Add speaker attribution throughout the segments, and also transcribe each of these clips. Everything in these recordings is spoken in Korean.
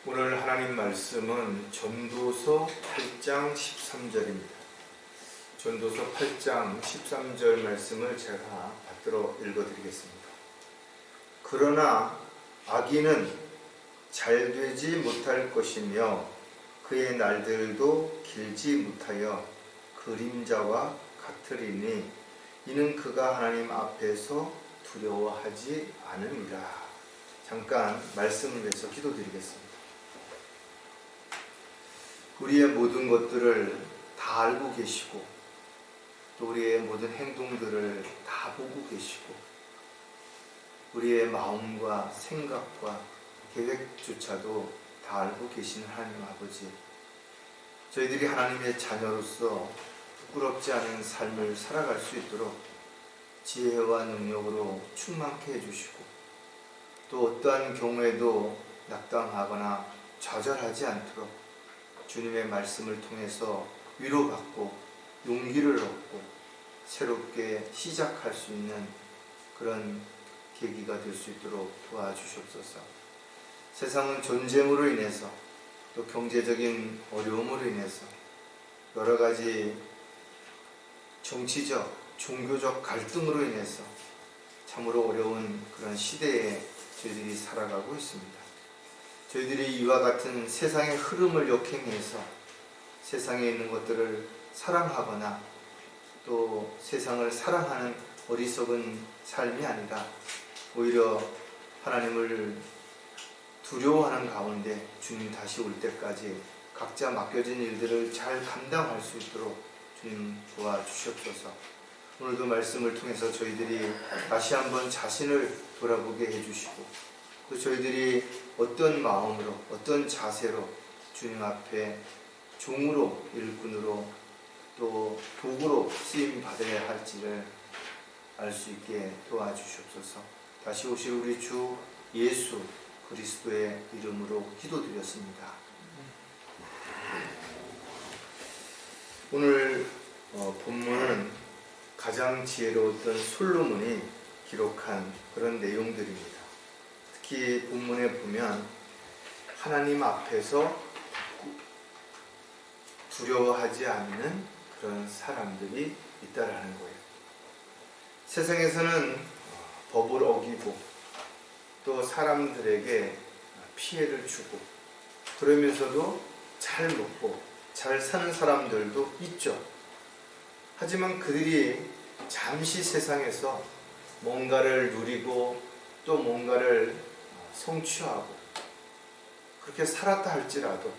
Speaker 1: 오늘 하나님 말씀은 전도서 8장 13절입니다. 전도서 8장 13절 말씀을 제가 받들어 읽어드리겠습니다. 그러나 악인은 잘 되지 못할 것이며 그의 날들도 길지 못하여 그림자와 같으리니 이는 그가 하나님 앞에서 두려워하지 않음이라. 잠깐 말씀을 위해서 기도드리겠습니다. 우리의 모든 것들을 다 알고 계시고 또 우리의 모든 행동들을 다 보고 계시고 우리의 마음과 생각과 계획조차도 다 알고 계시는 하나님 아버지, 저희들이 하나님의 자녀로서 부끄럽지 않은 삶을 살아갈 수 있도록 지혜와 능력으로 충만케 해주시고 또 어떠한 경우에도 낙담하거나 좌절하지 않도록 주님의 말씀을 통해서 위로받고 용기를 얻고 새롭게 시작할 수 있는 그런 계기가 될 수 있도록 도와주시옵소서. 세상은 전쟁으로 인해서 또 경제적인 어려움으로 인해서 여러 가지 정치적, 종교적 갈등으로 인해서 참으로 어려운 그런 시대에 저희들이 살아가고 있습니다. 저희들이 이와 같은 세상의 흐름을 역행해서 세상에 있는 것들을 사랑하거나 또 세상을 사랑하는 어리석은 삶이 아니라 오히려 하나님을 두려워하는 가운데 주님 다시 올 때까지 각자 맡겨진 일들을 잘 감당할 수 있도록 주님 도와주시옵소서. 오늘도 말씀을 통해서 저희들이 다시 한번 자신을 돌아보게 해주시고 또 저희들이 어떤 마음으로 어떤 자세로 주님 앞에 종으로 일꾼으로 또 도구로 쓰임 받아야 할지를 알 수 있게 도와주시옵소서. 다시 오실 우리 주 예수 그리스도의 이름으로 기도드렸습니다. 오늘 본문은 가장 지혜로웠던 솔로몬이 기록한 그런 내용들입니다. 특히 본문에 보면 하나님 앞에서 두려워하지 않는 그런 사람들이 있다라는 거예요. 세상에서는 법을 어기고 또 사람들에게 피해를 주고 그러면서도 잘 먹고 잘 사는 사람들도 있죠. 하지만 그들이 잠시 세상에서 뭔가를 누리고 또 뭔가를 성취하고 그렇게 살았다 할지라도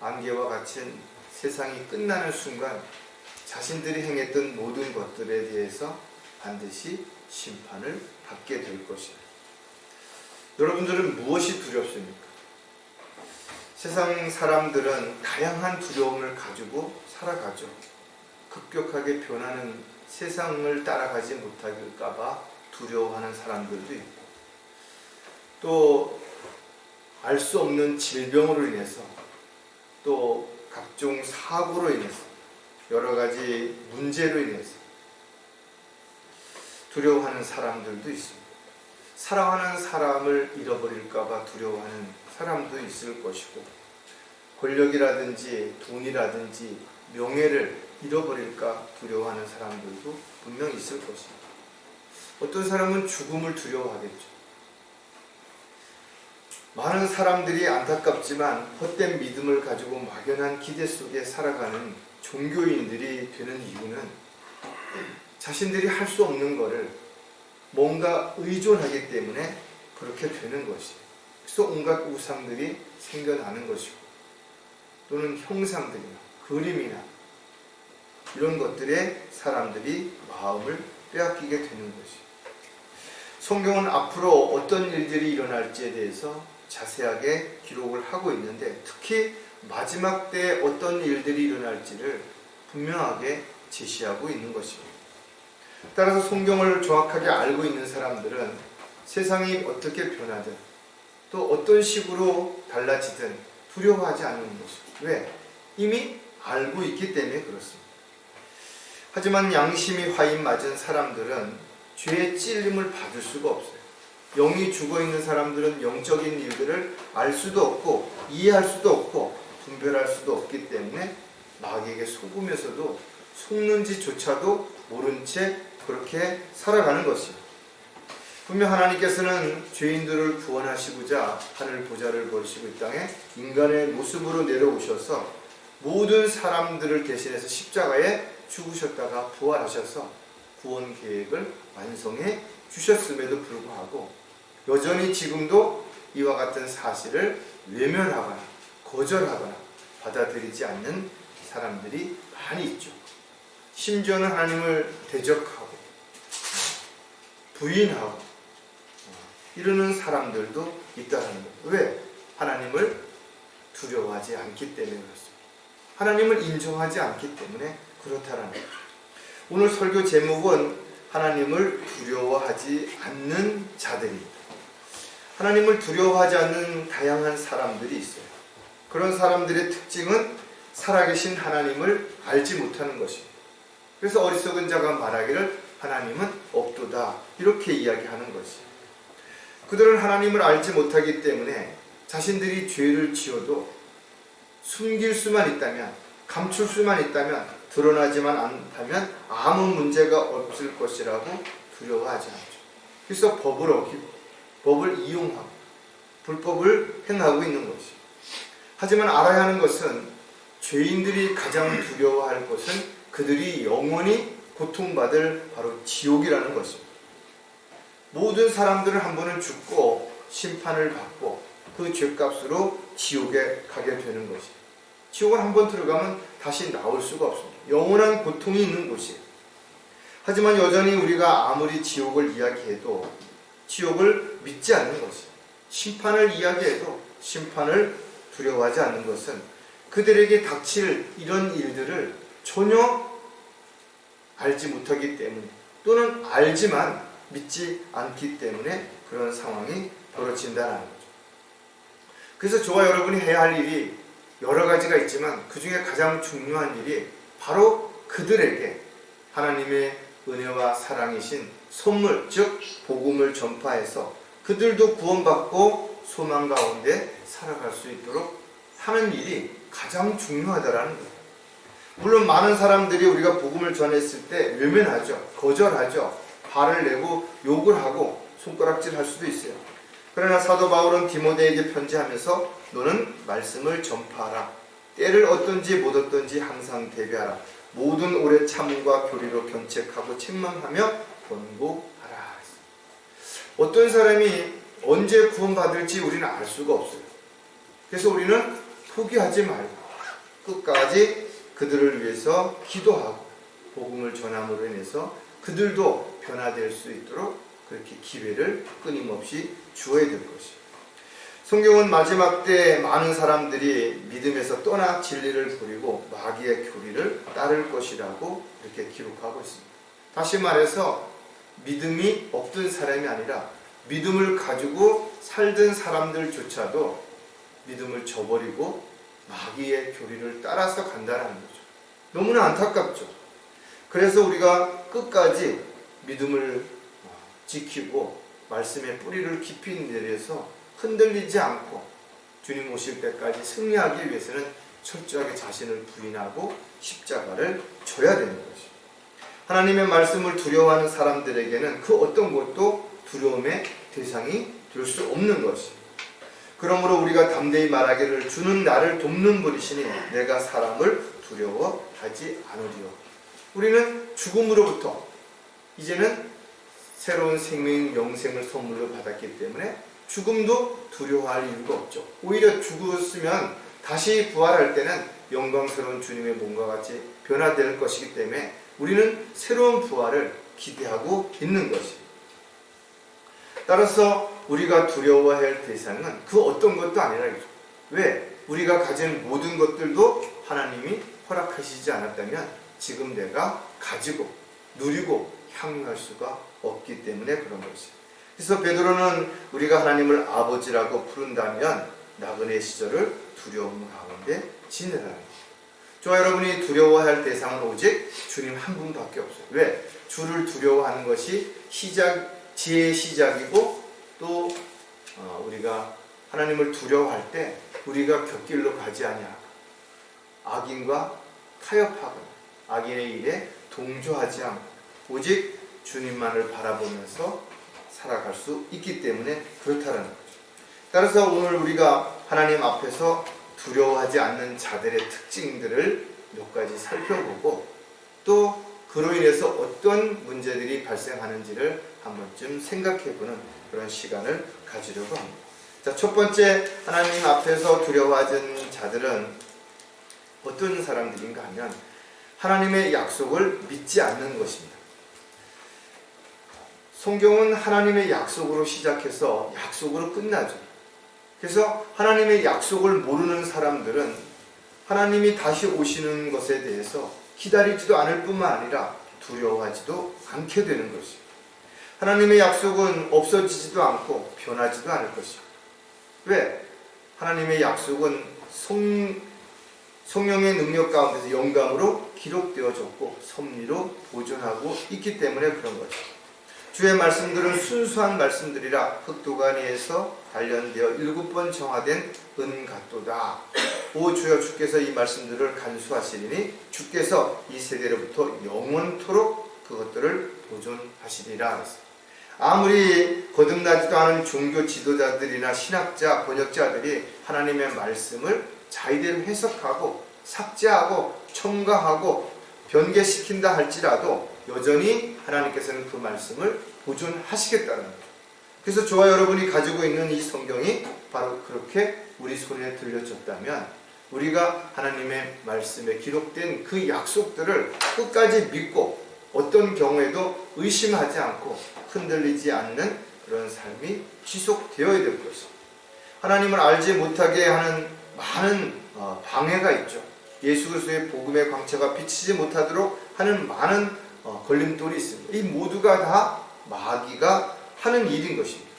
Speaker 1: 안개와 같은 세상이 끝나는 순간 자신들이 행했던 모든 것들에 대해서 반드시 심판을 받게 될 것입니다. 여러분들은 무엇이 두렵습니까? 세상 사람들은 다양한 두려움을 가지고 살아가죠. 급격하게 변하는 세상을 따라가지 못할까봐 두려워하는 사람들도 있고 또 알 수 없는 질병으로 인해서 또 각종 사고로 인해서 여러 가지 문제로 인해서 두려워하는 사람들도 있습니다. 사랑하는 사람을 잃어버릴까봐 두려워하는 사람도 있을 것이고 권력이라든지 돈이라든지 명예를 잃어버릴까 두려워하는 사람들도 분명 있을 것입니다. 어떤 사람은 죽음을 두려워하겠죠. 많은 사람들이 안타깝지만 헛된 믿음을 가지고 막연한 기대 속에 살아가는 종교인들이 되는 이유는 자신들이 할 수 없는 것을 뭔가 의존하기 때문에 그렇게 되는 것이에요. 그래서 온갖 우상들이 생겨나는 것이고 또는 형상들이나 그림이나 이런 것들에 사람들이 마음을 빼앗기게 되는 것이에요. 성경은 앞으로 어떤 일들이 일어날지에 대해서 자세하게 기록을 하고 있는데 특히 마지막 때 어떤 일들이 일어날지를 분명하게 제시하고 있는 것입니다. 따라서 성경을 정확하게 알고 있는 사람들은 세상이 어떻게 변하든 또 어떤 식으로 달라지든 두려워하지 않는 것입니다. 왜? 이미 알고 있기 때문에 그렇습니다. 하지만 양심이 화인 맞은 사람들은 죄의 찔림을 받을 수가 없어요. 영이 죽어있는 사람들은 영적인 일들을 알 수도 없고 이해할 수도 없고 분별할 수도 없기 때문에 마귀에게 속으면서도 속는지조차도 모른 채 그렇게 살아가는 것이요. 분명 하나님께서는 죄인들을 구원하시고자 하늘 보좌를 버리시고 이 땅에 인간의 모습으로 내려오셔서 모든 사람들을 대신해서 십자가에 죽으셨다가 부활하셔서 구원 계획을 완성해 주셨음에도 불구하고 여전히 지금도 이와 같은 사실을 외면하거나 거절하거나 받아들이지 않는 사람들이 많이 있죠. 심지어는 하나님을 대적하고 부인하고 이러는 사람들도 있다는 거예요. 왜? 하나님을 두려워하지 않기 때문에 그렇습니다. 하나님을 인정하지 않기 때문에 그렇다는 거죠. 오늘 설교 제목은 하나님을 두려워하지 않는 자들입니다. 하나님을 두려워하지 않는 다양한 사람들이 있어요. 그런 사람들의 특징은 살아계신 하나님을 알지 못하는 것입니다. 그래서 어리석은 자가 말하기를 하나님은 없도다 이렇게 이야기하는 것이에요. 그들은 하나님을 알지 못하기 때문에 자신들이 죄를 지어도 숨길 수만 있다면, 감출 수만 있다면, 드러나지만 않다면 아무 문제가 없을 것이라고 두려워하지 않죠. 그래서 법을 어기고 법을 이용하고 불법을 행하고 있는 것이죠. 하지만 알아야 하는 것은 죄인들이 가장 두려워할 것은 그들이 영원히 고통받을 바로 지옥이라는 것입니다. 모든 사람들은 한 번은 죽고 심판을 받고 그 죄값으로 지옥에 가게 되는 것이에요. 지옥을 한 번 들어가면 다시 나올 수가 없습니다. 영원한 고통이 있는 곳이에요. 하지만 여전히 우리가 아무리 지옥을 이야기해도 지옥을 믿지 않는 것이에요. 심판을 이야기해도 심판을 두려워하지 않는 것은 그들에게 닥칠 이런 일들을 전혀 알지 못하기 때문에 또는 알지만 믿지 않기 때문에 그런 상황이 벌어진다는 거죠. 그래서 저와 여러분이 해야 할 일이 여러 가지가 있지만 그 중에 가장 중요한 일이 바로 그들에게 하나님의 은혜와 사랑이신 선물, 즉 복음을 전파해서 그들도 구원받고 소망 가운데 살아갈 수 있도록 하는 일이 가장 중요하다라는 거예요. 물론 많은 사람들이 우리가 복음을 전했을 때 외면하죠. 거절하죠. 발을 내고 욕을 하고 손가락질 할 수도 있어요. 그러나 사도 바울은 디모데에게 편지하면서 너는 말씀을 전파하라. 때를 어떤지 못 어떤지 항상 대비하라. 모든 오래 참음과 교리로 견책하고 책망하며 권고하라. 어떤 사람이 언제 구원받을지 우리는 알 수가 없어요. 그래서 우리는 포기하지 말고 끝까지 그들을 위해서 기도하고 복음을 전함으로 인해서 그들도 변화될 수 있도록 그렇게 기회를 끊임없이 주어야 될 것이에요. 성경은 마지막 때 많은 사람들이 믿음에서 떠나 진리를 버리고 마귀의 교리를 따를 것이라고 이렇게 기록하고 있습니다. 다시 말해서 믿음이 없던 사람이 아니라 믿음을 가지고 살던 사람들조차도 믿음을 저버리고 마귀의 교리를 따라서 간다는 거죠. 너무나 안타깝죠. 그래서 우리가 끝까지 믿음을 지키고 말씀의 뿌리를 깊이 내려서 흔들리지 않고 주님 오실 때까지 승리하기 위해서는 철저하게 자신을 부인하고 십자가를 져야 되는 것이죠. 하나님의 말씀을 두려워하는 사람들에게는 그 어떤 것도 두려움의 대상이 될 수 없는 것이죠. 그러므로 우리가 담대히 말하기를 주는 나를 돕는 분이시니 내가 사람을 두려워하지 않으리요. 우리는 죽음으로부터 이제는 새로운 생명, 영생을 선물로 받았기 때문에 죽음도 두려워할 이유가 없죠. 오히려 죽었으면 다시 부활할 때는 영광스러운 주님의 몸과 같이 변화될 것이기 때문에 우리는 새로운 부활을 기대하고 있는 것이에요. 따라서 우리가 두려워해야 할 대상은 그 어떤 것도 아니라죠. 왜? 우리가 가진 모든 것들도 하나님이 허락하시지 않았다면 지금 내가 가지고 누리고 향유할 수가 없기 때문에 그런 것이에요. 그래서 베드로는 우리가 하나님을 아버지라고 부른다면 나그네 시절을 두려움 가운데 지내라는 거예요. 저와 여러분이 두려워해야 할 대상은 오직 주님 한 분밖에 없어요. 왜? 주를 두려워하는 것이 지혜의 시작이고 또 우리가 하나님을 두려워할 때 우리가 곁길로 가지 아니하고 악인과 타협하거나 악인의 일에 동조하지 않고 오직 주님만을 바라보면서 살아갈 수 있기 때문에 그렇다는 거죠. 따라서 오늘 우리가 하나님 앞에서 두려워하지 않는 자들의 특징들을 몇 가지 살펴보고 또 그로 인해서 어떤 문제들이 발생하는지를 한 번쯤 생각해보는 그런 시간을 가지려고 합니다. 자, 첫 번째, 하나님 앞에서 두려워하는 자들은 어떤 사람들인가 하면 하나님의 약속을 믿지 않는 것입니다. 성경은 하나님의 약속으로 시작해서 약속으로 끝나죠. 그래서 하나님의 약속을 모르는 사람들은 하나님이 다시 오시는 것에 대해서 기다리지도 않을 뿐만 아니라 두려워하지도 않게 되는 것이죠. 하나님의 약속은 없어지지도 않고 변하지도 않을 것이죠. 왜? 하나님의 약속은 성령의 능력 가운데서 영감으로 기록되어졌고 섭리로 보존하고 있기 때문에 그런 거죠. 주의 말씀들은 순수한 말씀들이라 흑도가니에서 단련되어 7번 정화된 은 같도다. 오 주여, 주께서 이 말씀들을 간수하시리니 주께서 이 세대로부터 영원토록 그것들을 보존하시리라. 아무리 거듭나지도 않은 종교 지도자들이나 신학자, 번역자들이 하나님의 말씀을 자기대로 해석하고 삭제하고 첨가하고 변개시킨다 할지라도 여전히 하나님께서는 그 말씀을 보존하시겠다는 거죠. 그래서 저와 여러분이 가지고 있는 이 성경이 바로 그렇게 우리 손에 들려졌다면 우리가 하나님의 말씀에 기록된 그 약속들을 끝까지 믿고 어떤 경우에도 의심하지 않고 흔들리지 않는 그런 삶이 지속되어야 될 것입니다. 하나님을 알지 못하게 하는 많은 방해가 있죠. 예수 그리스도의 복음의 광채가 비치지 못하도록 하는 많은 걸림돌이 있습니다. 이 모두가 다 마귀가 하는 일인 것입니다.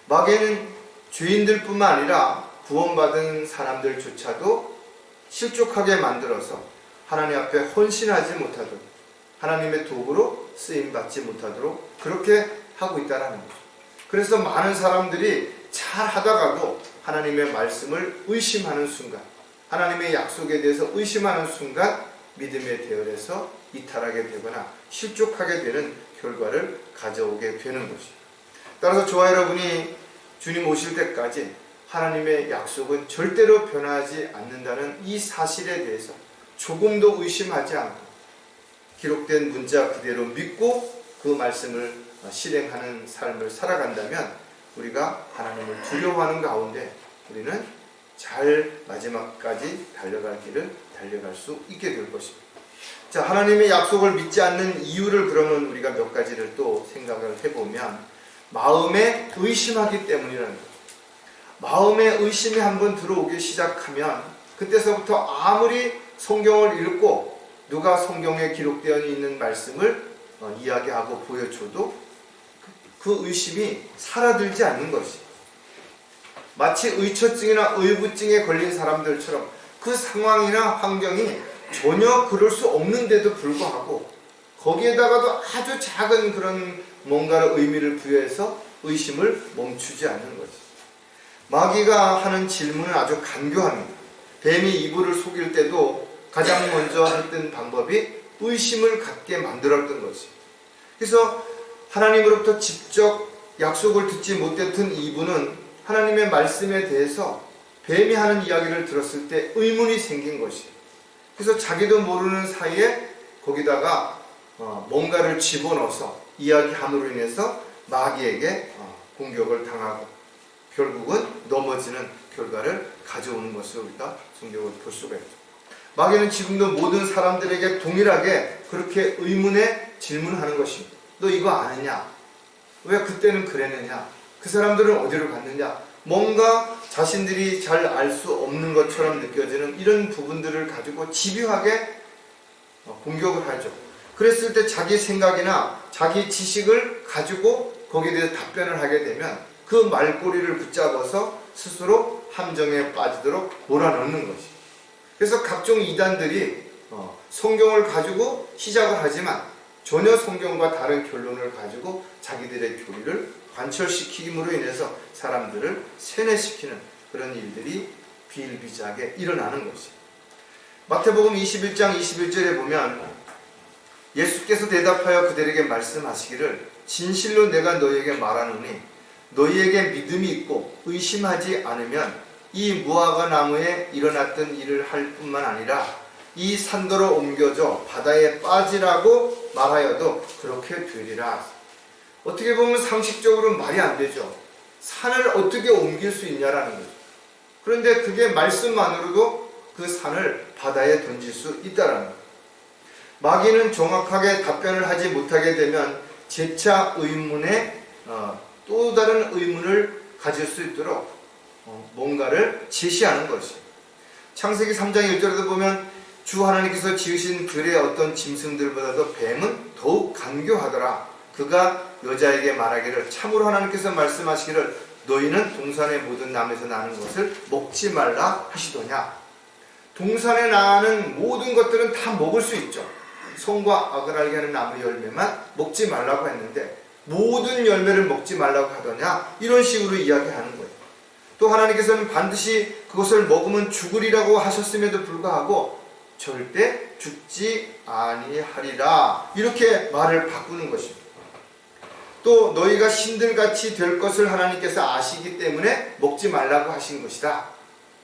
Speaker 1: 마귀는 죄인들뿐만 아니라 구원받은 사람들조차도 실족하게 만들어서 하나님 앞에 헌신하지 못하도록 하나님의 도구로 쓰임받지 못하도록 그렇게 하고 있다는 거죠. 그래서 많은 사람들이 잘 하다가도 하나님의 말씀을 의심하는 순간, 하나님의 약속에 대해서 의심하는 순간 믿음의 대열에서 이탈하게 되거나 실족하게 되는 결과를 가져오게 되는 것이죠. 따라서 저와 여러분이 주님 오실 때까지 하나님의 약속은 절대로 변하지 않는다는 이 사실에 대해서 조금도 의심하지 않고 기록된 문자 그대로 믿고 그 말씀을 실행하는 삶을 살아간다면 우리가 하나님을 두려워하는 가운데 우리는 잘 마지막까지 달려갈 길을 달려갈 수 있게 될 것입니다. 자, 하나님의 약속을 믿지 않는 이유를 그러면 우리가 몇 가지를 또 생각을 해보면 마음에 의심하기 때문이라는 거죠. 마음에 의심이 한번 들어오기 시작하면 그때서부터 아무리 성경을 읽고 누가 성경에 기록되어 있는 말씀을 이야기하고 보여줘도 그 의심이 사라들지 않는 것이 마치 의처증이나 의부증에 걸린 사람들처럼 그 상황이나 환경이 전혀 그럴 수 없는데도 불구하고 거기에다가도 아주 작은 그런 뭔가를 의미를 부여해서 의심을 멈추지 않는 거지. 마귀가 하는 질문은 아주 간교합니다. 뱀이 이불을 속일 때도 가장 먼저 했던 방법이 의심을 갖게 만들었던 거지. 그래서 하나님으로부터 직접 약속을 듣지 못했던 이분은 하나님의 말씀에 대해서 뱀이 하는 이야기를 들었을 때 의문이 생긴 것이. 그래서 자기도 모르는 사이에 거기다가 뭔가를 집어넣어서 이야기함으로 인해서 마귀에게 공격을 당하고 결국은 넘어지는 결과를 가져오는 것을 우리가 성경을 볼 수가 있죠. 마귀는 지금도 모든 사람들에게 동일하게 그렇게 의문에 질문하는 것입니다. 너 이거 아느냐? 왜 그때는 그랬느냐? 그 사람들은 어디로 갔느냐? 뭔가 자신들이 잘 알 수 없는 것처럼 느껴지는 이런 부분들을 가지고 집요하게 공격을 하죠. 그랬을 때 자기 생각이나 자기 지식을 가지고 거기에 대해서 답변을 하게 되면 그 말꼬리를 붙잡아서 스스로 함정에 빠지도록 몰아넣는 것이. 그래서 각종 이단들이 성경을 가지고 시작을 하지만 전혀 성경과 다른 결론을 가지고 자기들의 교리를 관철시킴으로 인해서 사람들을 세뇌시키는 그런 일들이 비일비재하게 일어나는 것이에요. 마태복음 21장 21절에 보면 예수께서 대답하여 그들에게 말씀하시기를 진실로 내가 너희에게 말하노니 너희에게 믿음이 있고 의심하지 않으면 이 무화과 나무에 일어났던 일을 할 뿐만 아니라 이 산더러 옮겨져 바다에 빠지라고 말하여도 그렇게 되리라. 어떻게 보면 상식적으로 말이 안 되죠. 산을 어떻게 옮길 수 있냐라는 거죠. 그런데 그게 말씀만으로도 그 산을 바다에 던질 수 있다라는 거예요. 마귀는 정확하게 답변을 하지 못하게 되면 재차 의문에 또 다른 의문을 가질 수 있도록 뭔가를 제시하는 것이에요. 창세기 3장 1절에도 보면 주 하나님께서 지으신 들의 어떤 짐승들보다도 뱀은 더욱 간교하더라. 그가 여자에게 말하기를 참으로 하나님께서 말씀하시기를 너희는 동산의 모든 나무에서 나는 것을 먹지 말라 하시더냐. 동산에 나는 모든 것들은 다 먹을 수 있죠. 선과 악을 알게 하는 나무 열매만 먹지 말라고 했는데 모든 열매를 먹지 말라고 하더냐, 이런 식으로 이야기하는 거예요. 또 하나님께서는 반드시 그것을 먹으면 죽으리라고 하셨음에도 불구하고 절대 죽지 아니하리라, 이렇게 말을 바꾸는 것입니다. 또 너희가 신들같이 될 것을 하나님께서 아시기 때문에 먹지 말라고 하신 것이다.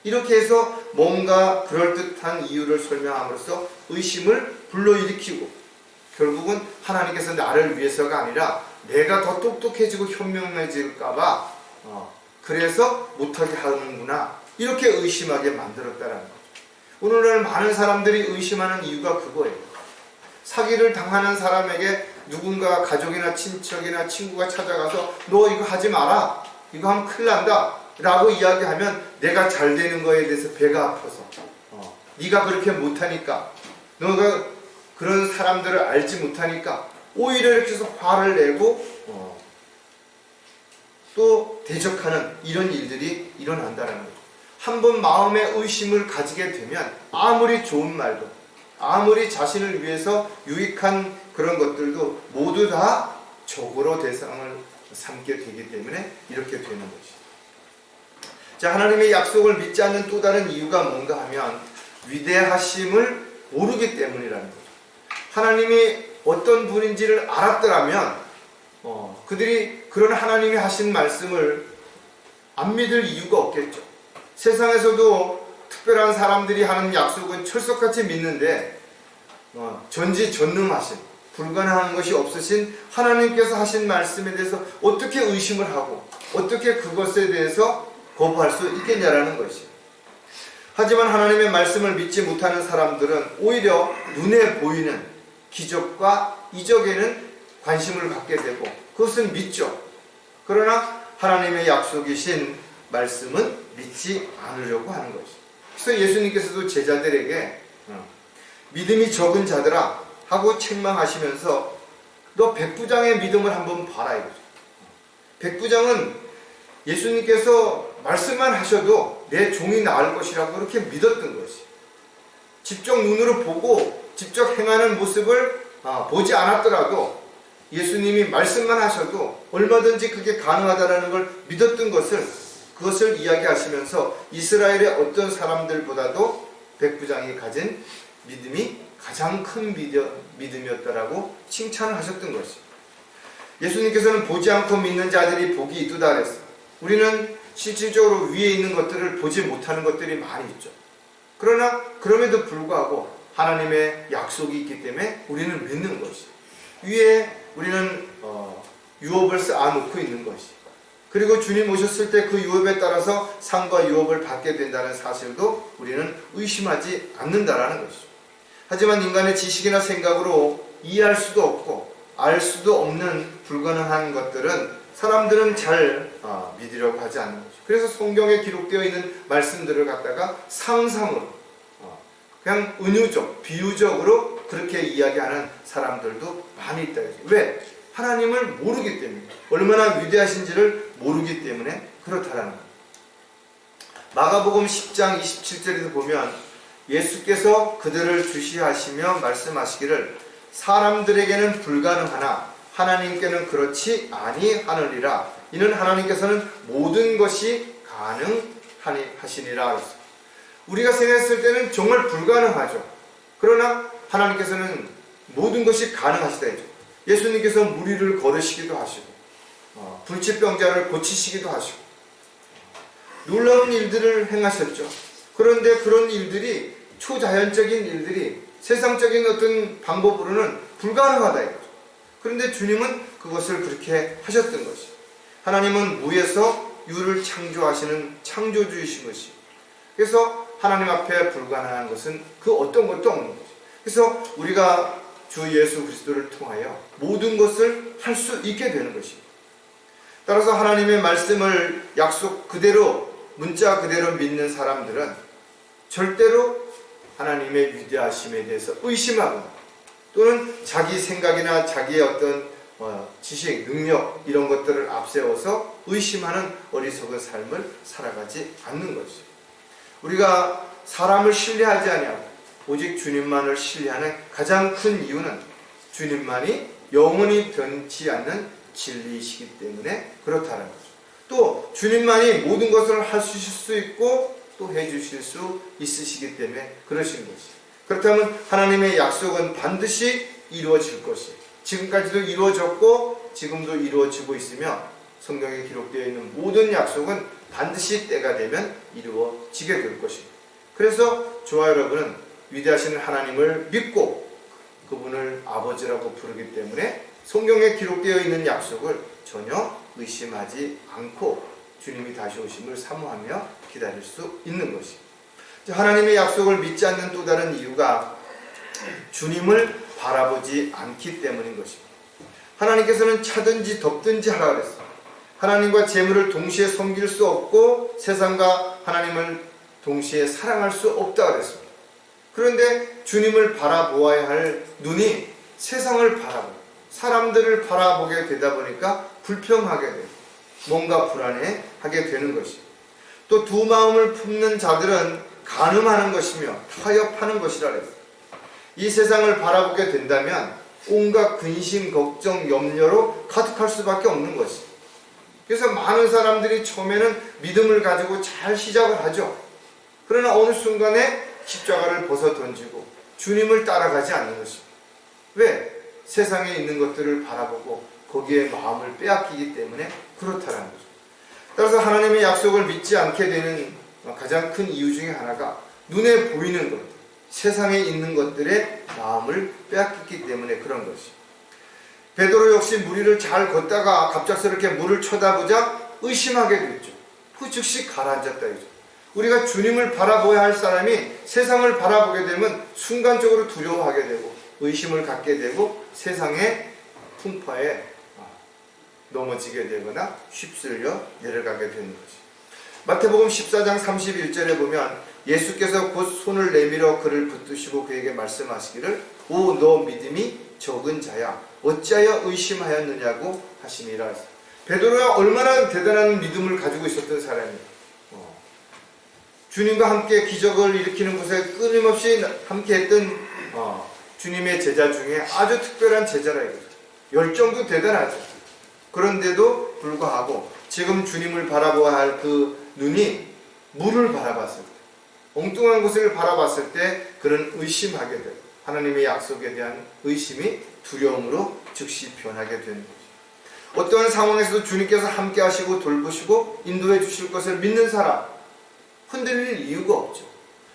Speaker 1: 이렇게 해서 뭔가 그럴듯한 이유를 설명함으로써 의심을 불러일으키고 결국은 하나님께서 나를 위해서가 아니라 내가 더 똑똑해지고 현명해질까봐 그래서 못하게 하는구나, 이렇게 의심하게 만들었다는 거죠. 오늘날 많은 사람들이 의심하는 이유가 그거예요. 사기를 당하는 사람에게 누군가 가족이나 친척이나 친구가 찾아가서 너 이거 하지 마라, 이거 하면 큰일 난다 라고 이야기하면 내가 잘 되는 거에 대해서 배가 아파서 네가 그렇게 못하니까, 너가 그런 사람들을 알지 못하니까 오히려 이렇게 해서 화를 내고 또 대적하는 이런 일들이 일어난다는 거죠. 한번 마음에 의심을 가지게 되면 아무리 좋은 말도, 아무리 자신을 위해서 유익한 그런 것들도 모두 다 적으로 대상을 삼게 되기 때문에 이렇게 되는 것이죠. 자, 하나님의 약속을 믿지 않는 또 다른 이유가 뭔가 하면 위대하심을 모르기 때문이라는 거죠. 하나님이 어떤 분인지를 알았더라면 그들이 그런 하나님이 하신 말씀을 안 믿을 이유가 없겠죠. 세상에서도 특별한 사람들이 하는 약속은 철석같이 믿는데 전지전능하신, 불가능한 것이 없으신 하나님께서 하신 말씀에 대해서 어떻게 의심을 하고 어떻게 그것에 대해서 거부할 수 있겠냐라는 것이에요. 하지만 하나님의 말씀을 믿지 못하는 사람들은 오히려 눈에 보이는 기적과 이적에는 관심을 갖게 되고 그것은 믿죠. 그러나 하나님의 약속이신 말씀은 믿지 않으려고 하는 것이죠. 그래서 예수님께서도 제자들에게 믿음이 적은 자들아 하고 책망하시면서 너 백부장의 믿음을 한번 봐라 이거죠. 백부장은 예수님께서 말씀만 하셔도 내 종이 나을 것이라고 그렇게 믿었던 것이, 직접 눈으로 보고 직접 행하는 모습을 보지 않았더라도 예수님이 말씀만 하셔도 얼마든지 그게 가능하다는 걸 믿었던 그것을 이야기하시면서 이스라엘의 어떤 사람들보다도 백부장이 가진 믿음이 가장 큰 믿음이었다라고 칭찬을 하셨던 것이죠. 예수님께서는 보지 않고 믿는 자들이 복이 이두다 그랬어요. 우리는 실질적으로 위에 있는 것들을 보지 못하는 것들이 많이 있죠. 그러나 그럼에도 불구하고 하나님의 약속이 있기 때문에 우리는 믿는 것이죠. 위에 우리는 유업을 쌓아놓고 있는 것이, 그리고 주님 오셨을 때 그 유업에 따라서 상과 유업을 받게 된다는 사실도 우리는 의심하지 않는다라는 것이죠. 하지만 인간의 지식이나 생각으로 이해할 수도 없고 알 수도 없는 불가능한 것들은 사람들은 잘 믿으려고 하지 않는 것이죠. 그래서 성경에 기록되어 있는 말씀들을 갖다가 상상으로 그냥 은유적, 비유적으로 그렇게 이야기하는 사람들도 많이 있다. 왜? 하나님을 모르기 때문에, 얼마나 위대하신지를 모르기 때문에 그렇다라는 거예요. 마가복음 10장 27절에서 보면 예수께서 그들을 주시하시며 말씀하시기를 사람들에게는 불가능하나 하나님께는 그렇지 아니하느니라. 이는 하나님께서는 모든 것이 가능하시니라 그랬어요. 우리가 생각했을 때는 정말 불가능하죠. 그러나 하나님께서는 모든 것이 가능하시다 했죠. 예수님께서 무리를 걸으시기도 하시고 불치병자를 고치시기도 하시고 놀라운 일들을 행하셨죠. 그런데 그런 일들이 초자연적인 일들이 세상적인 어떤 방법으로는 불가능하다 이거죠. 그런데 주님은 그것을 그렇게 하셨던 것이, 하나님은 무에서 유를 창조하시는 창조주이신 것이, 그래서 하나님 앞에 불가능한 것은 그 어떤 것도 없는 거죠. 그래서 우리가 주 예수 그리스도를 통하여 모든 것을 할 수 있게 되는 것입니다. 따라서 하나님의 말씀을 약속 그대로, 문자 그대로 믿는 사람들은 절대로 하나님의 위대하심에 대해서 의심하거나 또는 자기 생각이나 자기의 어떤 지식, 능력 이런 것들을 앞세워서 의심하는 어리석은 삶을 살아가지 않는 것이죠. 우리가 사람을 신뢰하지 아니하고 오직 주님만을 신뢰하는 가장 큰 이유는 주님만이 영원히 변치 않는 진리이시기 때문에 그렇다는 거죠. 또 주님만이 모든 것을 하실 수 있고 또 해주실 수 있으시기 때문에 그러신 것이죠. 그렇다면 하나님의 약속은 반드시 이루어질 것이에요. 지금까지도 이루어졌고 지금도 이루어지고 있으며 성경에 기록되어 있는 모든 약속은 반드시 때가 되면 이루어지게 될 것입니다. 그래서 저와 여러분은 위대하신 하나님을 믿고 그분을 아버지라고 부르기 때문에 성경에 기록되어 있는 약속을 전혀 의심하지 않고 주님이 다시 오심을 사모하며 기다릴 수 있는 것입니다. 하나님의 약속을 믿지 않는 또 다른 이유가 주님을 바라보지 않기 때문인 것입니다. 하나님께서는 차든지 덥든지 하라 그랬어요. 하나님과 재물을 동시에 섬길 수 없고 세상과 하나님을 동시에 사랑할 수 없다 그랬습니다. 그런데 주님을 바라보아야 할 눈이 세상을 바라보고 사람들을 바라보게 되다 보니까 불평하게 되고 뭔가 불안해하게 되는 것이죠. 또 두 마음을 품는 자들은 간음하는 것이며 타협하는 것이라 그랬어요. 이 세상을 바라보게 된다면 온갖 근심, 걱정, 염려로 가득할 수밖에 없는 것이죠. 그래서 많은 사람들이 처음에는 믿음을 가지고 잘 시작을 하죠. 그러나 어느 순간에 십자가를 벗어 던지고 주님을 따라가지 않는 것입니다. 왜? 세상에 있는 것들을 바라보고 거기에 마음을 빼앗기기 때문에 그렇다는 거죠. 따라서 하나님의 약속을 믿지 않게 되는 가장 큰 이유 중에 하나가 눈에 보이는 것, 세상에 있는 것들에 마음을 빼앗겼기 때문에 그런 것이죠. 베드로 역시 무리를 잘 걷다가 갑작스럽게 물을 쳐다보자 의심하게 됐죠. 그 즉시 가라앉았다 이죠. 우리가 주님을 바라보아야 할 사람이 세상을 바라보게 되면 순간적으로 두려워하게 되고 의심을 갖게 되고 세상의 풍파에 넘어지게 되거나 휩쓸려 내려가게 되는 것이. 마태복음 14장 31절에 보면 예수께서 곧 손을 내밀어 그를 붙드시고 그에게 말씀하시기를 오 너 믿음이 적은 자야 어찌하여 의심하였느냐고 하시니라. 베드로가 얼마나 대단한 믿음을 가지고 있었던 사람이에요. 주님과 함께 기적을 일으키는 곳에 끊임없이 함께 했던 주님의 제자 중에 아주 특별한 제자라 이거죠. 열정도 대단하죠. 그런데도 불구하고 지금 주님을 바라보아야 할 그 눈이 물을 바라봤을 때, 엉뚱한 곳을 바라봤을 때 그는 의심하게 되고 하나님의 약속에 대한 의심이 두려움으로 즉시 변하게 되는 거죠. 어떠한 상황에서도 주님께서 함께 하시고 돌보시고 인도해 주실 것을 믿는 사람, 흔들릴 이유가 없죠.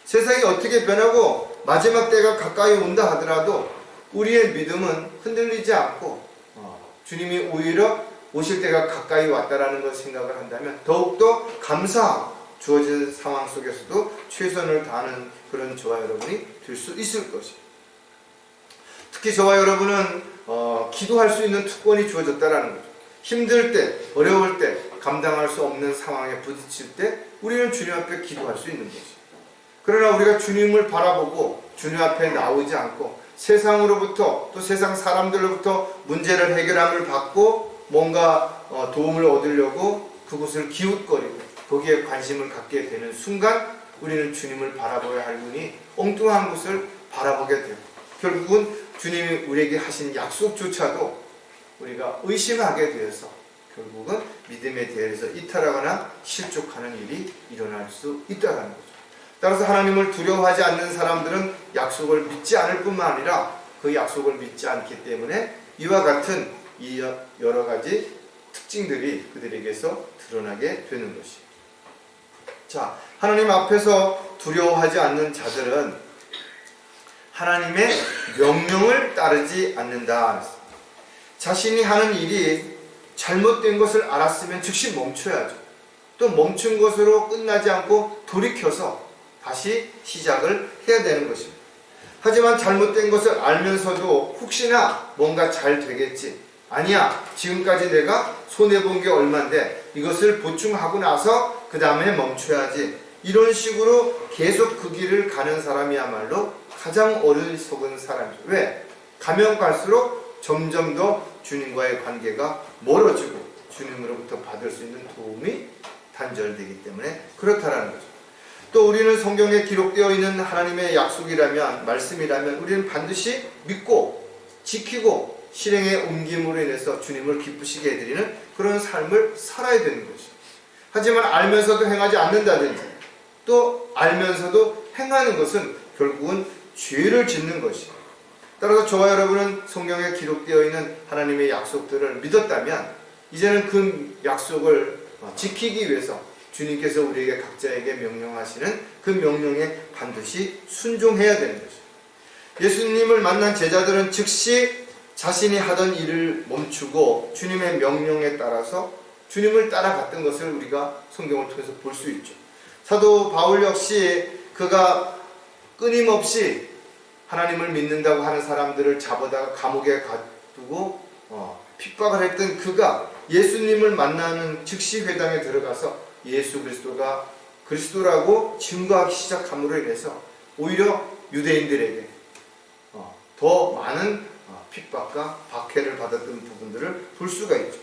Speaker 1: 세상이 어떻게 변하고 마지막 때가 가까이 온다 하더라도 우리의 믿음은 흔들리지 않고 주님이 오히려 오실 때가 가까이 왔다라는 걸 생각을 한다면 더욱더 감사하고 주어진 상황 속에서도 최선을 다하는 그런 저와 여러분이 될 수 있을 것입니다. 특히 저와 여러분은 기도할 수 있는 특권이 주어졌다라는 거죠. 힘들 때, 어려울 때, 감당할 수 없는 상황에 부딪힐 때 우리는 주님 앞에 기도할 수 있는 것이죠. 그러나 우리가 주님을 바라보고 주님 앞에 나오지 않고 세상으로부터 또 세상 사람들로부터 문제를 해결함을 받고 뭔가 도움을 얻으려고 그곳을 기웃거리고 거기에 관심을 갖게 되는 순간 우리는 주님을 바라보아야 할 눈이 엉뚱한 곳을 바라보게 되고 결국은 주님이 우리에게 하신 약속조차도 우리가 의심하게 되어서 결국은 믿음에 대해서 이탈하거나 실족하는 일이 일어날 수 있다는 거죠. 따라서 하나님을 두려워하지 않는 사람들은 약속을 믿지 않을 뿐만 아니라 그 약속을 믿지 않기 때문에 이와 같은 이 여러 가지 특징들이 그들에게서 드러나게 되는 것이에요. 자, 하나님 앞에서 두려워하지 않는 자들은 하나님의 명령을 따르지 않는다. 자신이 하는 일이 잘못된 것을 알았으면 즉시 멈춰야죠. 또 멈춘 것으로 끝나지 않고 돌이켜서 다시 시작을 해야 되는 것입니다. 하지만 잘못된 것을 알면서도 혹시나 뭔가 잘 되겠지, 아니야, 지금까지 내가 손해본 게 얼만데 이것을 보충하고 나서 그 다음에 멈춰야지, 이런 식으로 계속 그 길을 가는 사람이야말로 가장 어리석은 사람이죠. 왜? 가면 갈수록 점점 더 주님과의 관계가 멀어지고 주님으로부터 받을 수 있는 도움이 단절되기 때문에 그렇다라는 거죠. 또 우리는 성경에 기록되어 있는 하나님의 약속이라면, 말씀이라면 우리는 반드시 믿고 지키고 실행에 옮김으로 인해서 주님을 기쁘시게 해드리는 그런 삶을 살아야 되는 것이죠. 하지만 알면서도 행하지 않는다든지 또 알면서도 행하는 것은 결국은 죄를 짓는 것이에요. 따라서 저와 여러분은 성경에 기록되어 있는 하나님의 약속들을 믿었다면 이제는 그 약속을 지키기 위해서 주님께서 우리에게 각자에게 명령하시는 그 명령에 반드시 순종해야 되는 것이죠. 예수님을 만난 제자들은 즉시 자신이 하던 일을 멈추고 주님의 명령에 따라서 주님을 따라갔던 것을 우리가 성경을 통해서 볼 수 있죠. 사도 바울 역시 그가 끊임없이 하나님을 믿는다고 하는 사람들을 잡아다가 감옥에 가두고 핍박을 했던 그가 예수님을 만나는 즉시 회당에 들어가서 예수 그리스도가 그리스도라고 증거하기 시작함으로 인해서 오히려 유대인들에게 더 많은 핍박과 박해를 받았던 부분들을 볼 수가 있죠.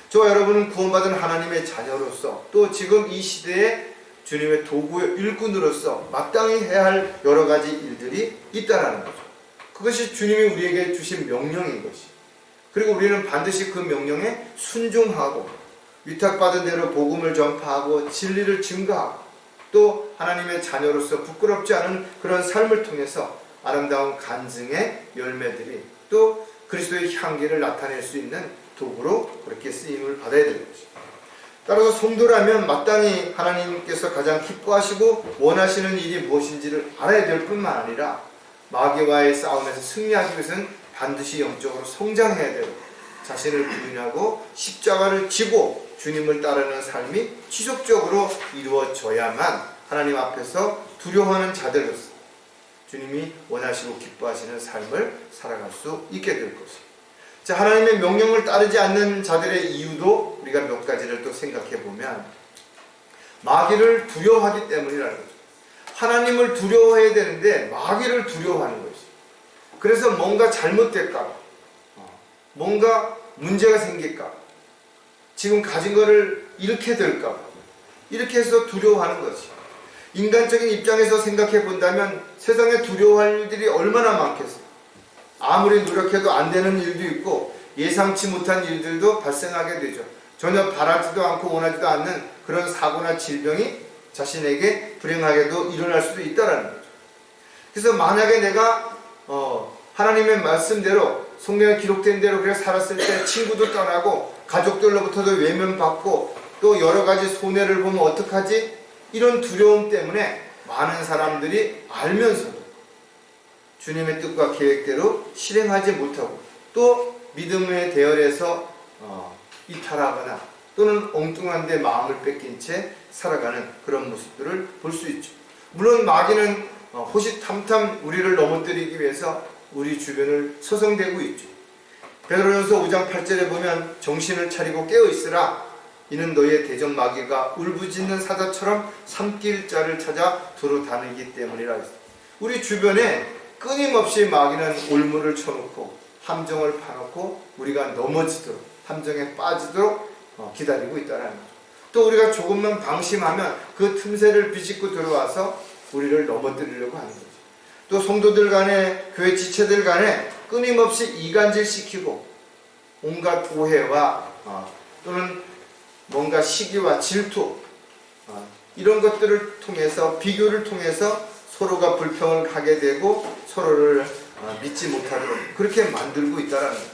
Speaker 1: 저와 여러분은 구원받은 하나님의 자녀로서 또 지금 이 시대에 주님의 도구의 일꾼으로서 마땅히 해야 할 여러 가지 일들이 있다라는 거죠. 그것이 주님이 우리에게 주신 명령인 것이. 그리고 우리는 반드시 그 명령에 순종하고 위탁받은 대로 복음을 전파하고 진리를 증거하고 또 하나님의 자녀로서 부끄럽지 않은 그런 삶을 통해서 아름다운 간증의 열매들이 또 그리스도의 향기를 나타낼 수 있는 도구로 그렇게 쓰임을 받아야 되는 것입니다. 따라서 성도라면 마땅히 하나님께서 가장 기뻐하시고 원하시는 일이 무엇인지를 알아야 될 뿐만 아니라 마귀와의 싸움에서 승리하기 위해서는 반드시 영적으로 성장해야 되고 자신을 부인하고 십자가를 지고 주님을 따르는 삶이 지속적으로 이루어져야만 하나님 앞에서 두려워하는 자들로서 주님이 원하시고 기뻐하시는 삶을 살아갈 수 있게 될 것입니다. 자, 하나님의 명령을 따르지 않는 자들의 이유도 우리가 몇 가지를 또 생각해 보면 마귀를 두려워하기 때문이라는 거죠. 하나님을 두려워해야 되는데 마귀를 두려워하는 것이죠. 그래서 뭔가 잘못될까 봐, 뭔가 문제가 생길까 봐, 지금 가진 거를 잃게 될까 봐 이렇게 해서 두려워하는 것이죠. 인간적인 입장에서 생각해 본다면 세상에 두려워할 일들이 얼마나 많겠어요. 아무리 노력해도 안 되는 일도 있고 예상치 못한 일들도 발생하게 되죠. 전혀 바라지도 않고 원하지도 않는 그런 사고나 질병이 자신에게 불행하게도 일어날 수도 있다는 거죠. 그래서 만약에 내가 하나님의 말씀대로 성경에 기록된 대로 그렇게 살았을 때 친구도 떠나고 가족들로부터도 외면받고 또 여러 가지 손해를 보면 어떡하지? 이런 두려움 때문에 많은 사람들이 알면서도 주님의 뜻과 계획대로 실행하지 못하고 또 믿음의 대열에서 이탈하거나 또는 엉뚱한 데 마음을 뺏긴 채 살아가는 그런 모습들을 볼 수 있죠. 물론 마귀는 호시탐탐 우리를 넘어뜨리기 위해서 우리 주변을 서성대고 있죠. 베드로전서 5장 8절에 보면 정신을 차리고 깨어있으라. 이는 너희의 대적 마귀가 울부짖는 사자처럼 삼킬 자를 찾아 두루 다니기 때문이라 했습니다. 우리 주변에 끊임없이 마귀는 올무를 쳐놓고 함정을 파놓고 우리가 넘어지도록 함정에 빠지도록 기다리고 있다는 거죠. 또 우리가 조금만 방심하면 그 틈새를 비집고 들어와서 우리를 넘어뜨리려고 하는 거죠. 또 성도들 간에 교회 지체들 간에 끊임없이 이간질시키고 온갖 오해와 또는 뭔가 시기와 질투, 이런 것들을 통해서, 비교를 통해서 서로가 불평을 하게 되고 서로를 믿지 못하도록 그렇게 만들고 있다는 거예요.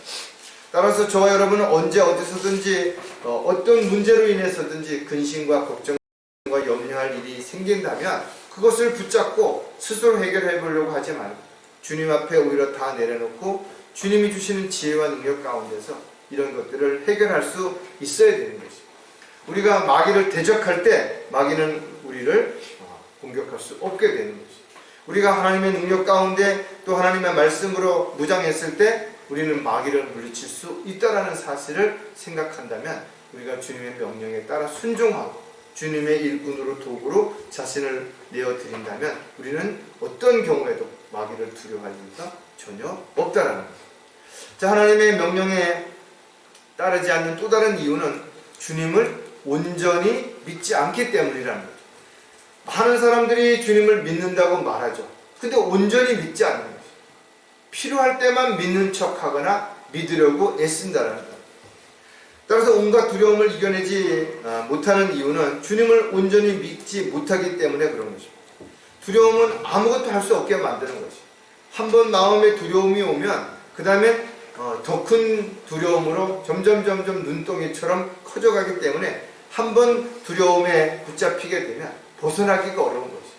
Speaker 1: 따라서 저와 여러분은 언제 어디서든지 어떤 문제로 인해서든지 근심과 걱정과 염려할 일이 생긴다면 그것을 붙잡고 스스로 해결해 보려고 하지 말고 주님 앞에 오히려 다 내려놓고 주님이 주시는 지혜와 능력 가운데서 이런 것들을 해결할 수 있어야 되는 것이죠. 우리가 마귀를 대적할 때 마귀는 우리를 공격할 수 없게 되는 것이죠. 우리가 하나님의 능력 가운데 또 하나님의 말씀으로 무장했을 때 우리는 마귀를 물리칠 수 있다는 사실을 생각한다면 우리가 주님의 명령에 따라 순종하고 주님의 일꾼으로 도구로 자신을 내어드린다면 우리는 어떤 경우에도 마귀를 두려워할 이유가 전혀 없다라는 거예요. 자, 하나님의 명령에 따르지 않는 또 다른 이유는 주님을 온전히 믿지 않기 때문이라는 거죠. 많은 사람들이 주님을 믿는다고 말하죠. 근데 온전히 믿지 않는 거죠. 필요할 때만 믿는 척하거나 믿으려고 애쓴다는 거예요. 따라서 온갖 두려움을 이겨내지 못하는 이유는 주님을 온전히 믿지 못하기 때문에 그런 것입니다. 두려움은 아무것도 할 수 없게 만드는 것이죠. 한번 마음에 두려움이 오면 그 다음에 더 큰 두려움으로 점점 눈덩이처럼 커져가기 때문에 한번 두려움에 붙잡히게 되면 벗어나기가 어려운 것이죠.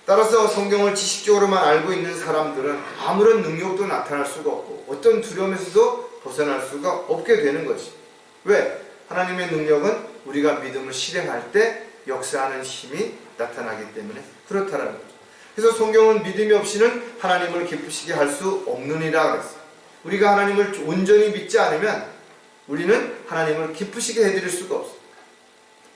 Speaker 1: 따라서 성경을 지식적으로만 알고 있는 사람들은 아무런 능력도 나타날 수가 없고 어떤 두려움에서도 벗어날 수가 없게 되는 것이죠. 왜? 하나님의 능력은 우리가 믿음을 실행할 때 역사하는 힘이 나타나기 때문에 그렇다는 거죠. 그래서 성경은 믿음이 없이는 하나님을 기쁘시게 할 수 없느니라 그랬어요. 우리가 하나님을 온전히 믿지 않으면 우리는 하나님을 기쁘시게 해드릴 수가 없어요.